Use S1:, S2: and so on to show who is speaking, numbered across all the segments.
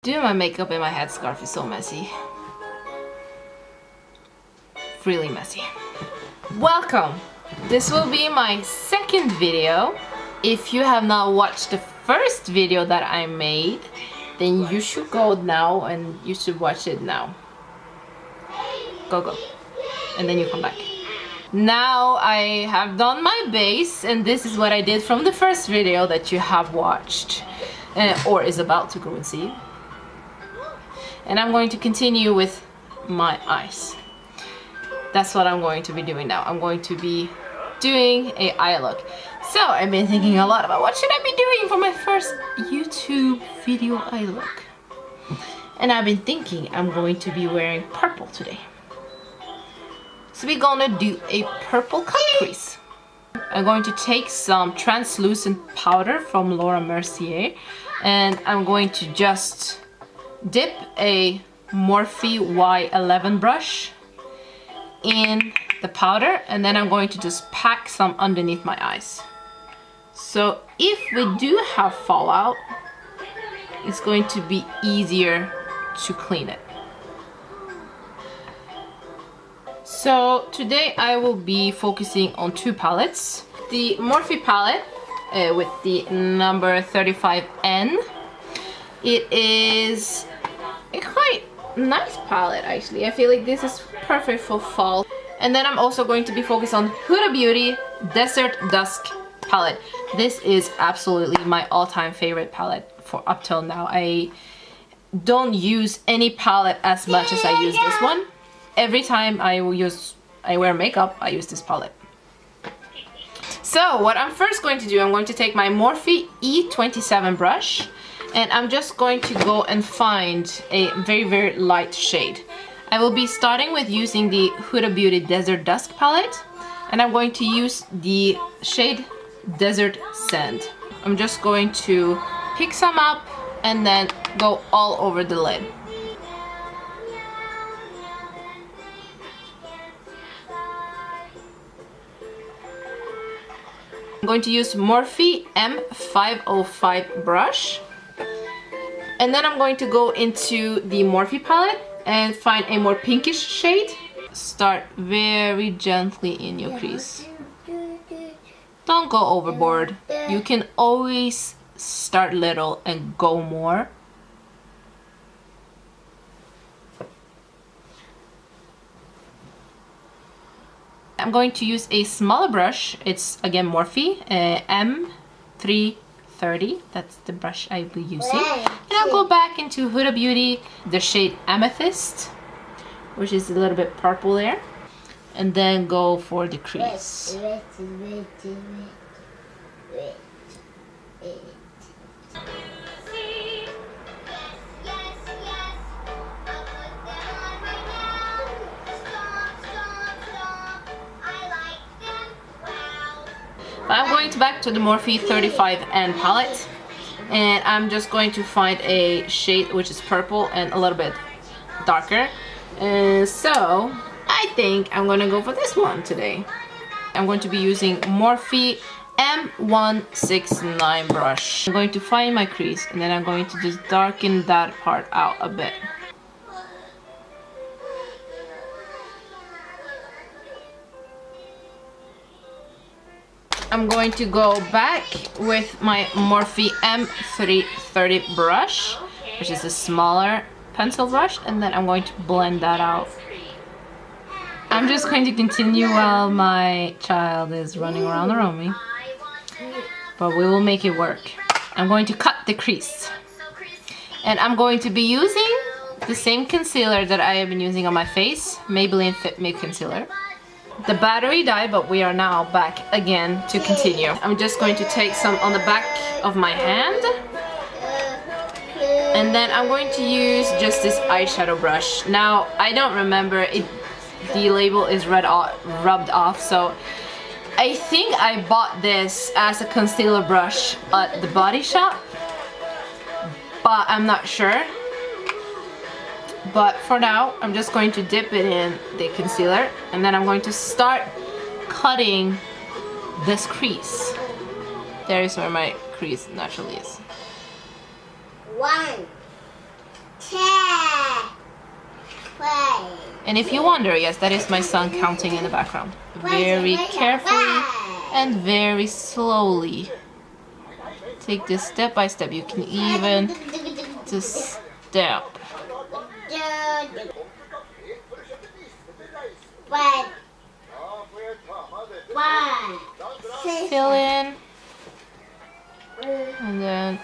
S1: Doing my makeup in my headscarf is so messy. Really messy. Welcome! This will be my second video. If you have not watched the first video that I made, then you should go now and you should watch it now. Go. And then you come back. Now I have done my base, and this is what I did from the first video that you have watched or is about to go and see. And I'm going to continue with my eyes. That's what I'm going to be doing now. I'm going to be doing a eye look. So I've been thinking a lot about what should I be doing for my first YouTube video eye look. And I've been thinking I'm going to be wearing purple today. So we're gonna do a purple cut crease. I'm going to take some translucent powder from Laura Mercier, and I'm going to just dip a Morphe Y11 brush in the powder, and then I'm going to just pack some underneath my eyes. So if we do have fallout, it's going to be easier to clean it. So today I will be focusing on two palettes. The Morphe palette with the number 35N. It is a quite nice palette actually. I feel like this is perfect for fall. And then I'm also going to be focused on Huda Beauty Desert Dusk palette. This is absolutely my all-time favorite palette for up till now. I don't use any palette as much as I use this one. Every time I wear makeup, I use this palette. So what I'm first going to do, I'm going to take my Morphe E27 brush, and I'm just going to go and find a very, very light shade. I will be starting with using the Huda Beauty Desert Dusk palette, and I'm going to use the shade Desert Sand. I'm just going to pick some up and then go all over the lid. I'm going to use Morphe M505 brush, and then I'm going to go into the Morphe palette and find a more pinkish shade. Start very gently in your crease. Don't go overboard. You can always start little and go more. I'm going to use a smaller brush. It's again Morphe M330. That's the brush I'll be using. And I'll go back into Huda Beauty, the shade Amethyst, which is a little bit purple there. And then go for the crease. I'm going back to the Morphe 35N palette, and I'm just going to find a shade which is purple and a little bit darker. So I think I'm going to go for this one today. I'm going to be using Morphe M169 brush. I'm going to find my crease, and then I'm going to just darken that part out a bit. I'm going to go back with my Morphe M330 brush, which is a smaller pencil brush, and then I'm going to blend that out. I'm just going to continue while my child is running around me, but we will make it work. I'm going to cut the crease, and I'm going to be using the same concealer that I have been using on my face, Maybelline Fit Me Concealer. The battery died, but we are now back again to continue. I'm just going to take some on the back of my hand, and then I'm going to use just this eyeshadow brush. Now I don't remember it, the label is rubbed off, so I think I bought this as a concealer brush at the Body Shop, but I'm not sure. But for now, I'm just going to dip it in the concealer, and then I'm going to start cutting this crease. There is where my crease naturally is.
S2: 1,
S1: And if you wonder, yes, that is my son counting in the background. Very carefully and very slowly. Take this step by step. You can even just step. Fill in. And then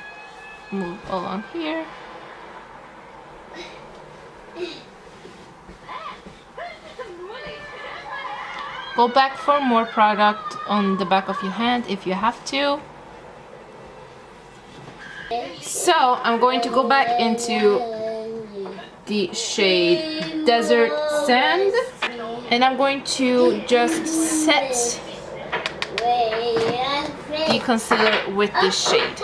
S1: move along here. Go back for more product on the back of your hand if you have to. So I'm going to go back into the shade Desert Sand, and I'm going to just set the concealer with this shade.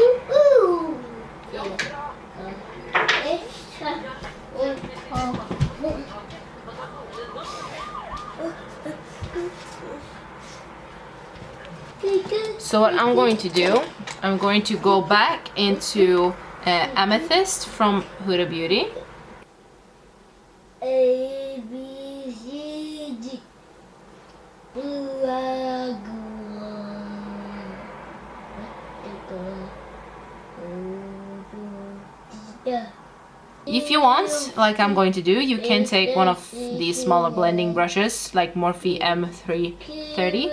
S1: So what I'm going to do, I'm going to go back into Amethyst from Huda Beauty. A, B, C, D. If you want, like I'm going to do, you can take one of these smaller blending brushes, like Morphe M330,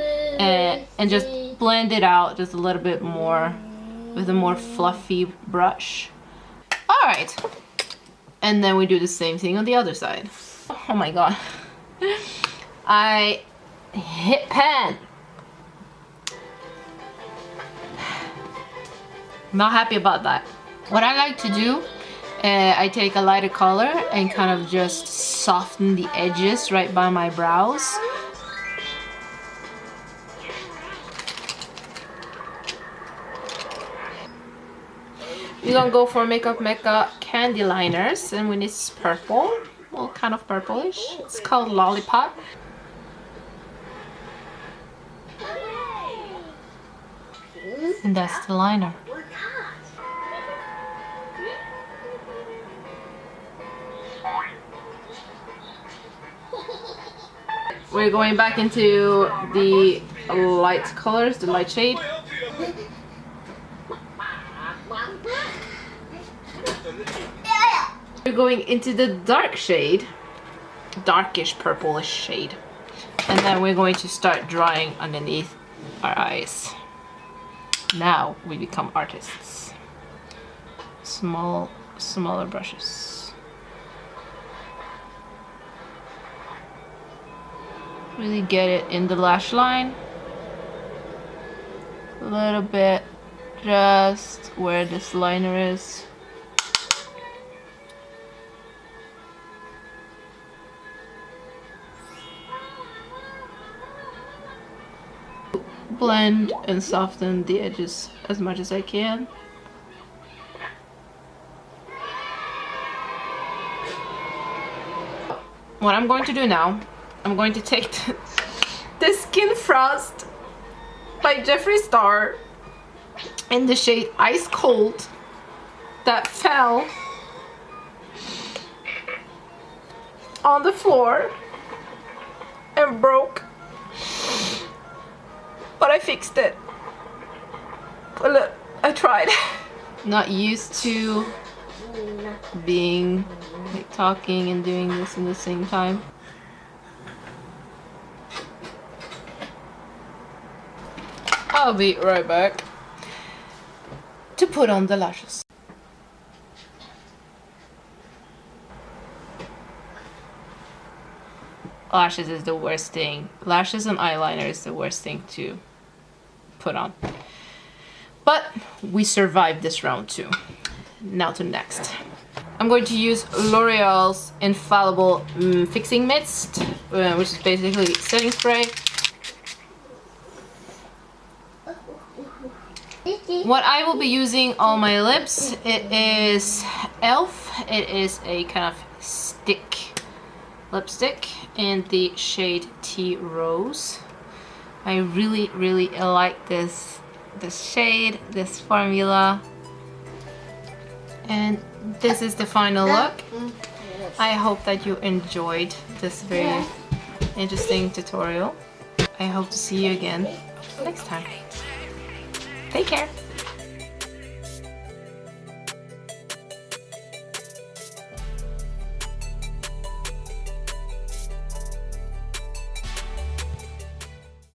S1: and just blend it out just a little bit more with a more fluffy brush. Alright, and then we do the same thing on the other side. Oh my god, I hit pan. Not happy about that. What I like to do, I take a lighter color and kind of just soften the edges right by my brows. We're gonna go for Makeup Mecca candy liners, and when it's purple, well, kind of purplish. It's called Lollipop. And that's the liner. We're going back into the light colors, the light shade. We're going into the dark shade, darkish purplish shade. And then we're going to start drawing underneath our eyes. Now we become artists. Smaller brushes. Really get it in the lash line. A little bit just where this liner is. Blend and soften the edges as much as I can. What I'm going to do now, I'm going to take the Skin Frost by Jeffree Star in the shade Ice Cold that fell on the floor and broke, but I fixed it. But look, I tried. Not used to being like talking and doing this in the same time. I'll be right back to put on the lashes. Lashes is the worst thing. Lashes and eyeliner is the worst thing to put on. But we survived this round too. Now to next. I'm going to use L'Oreal's Infallible Fixing Mist, which is basically setting spray. What I will be using on my lips, it is e.l.f. It is a kind of stick lipstick in the shade Tea Rose. I really like this shade, this formula. And this is the final look. I hope that you enjoyed this very interesting tutorial. I hope to see you again next time. Take care.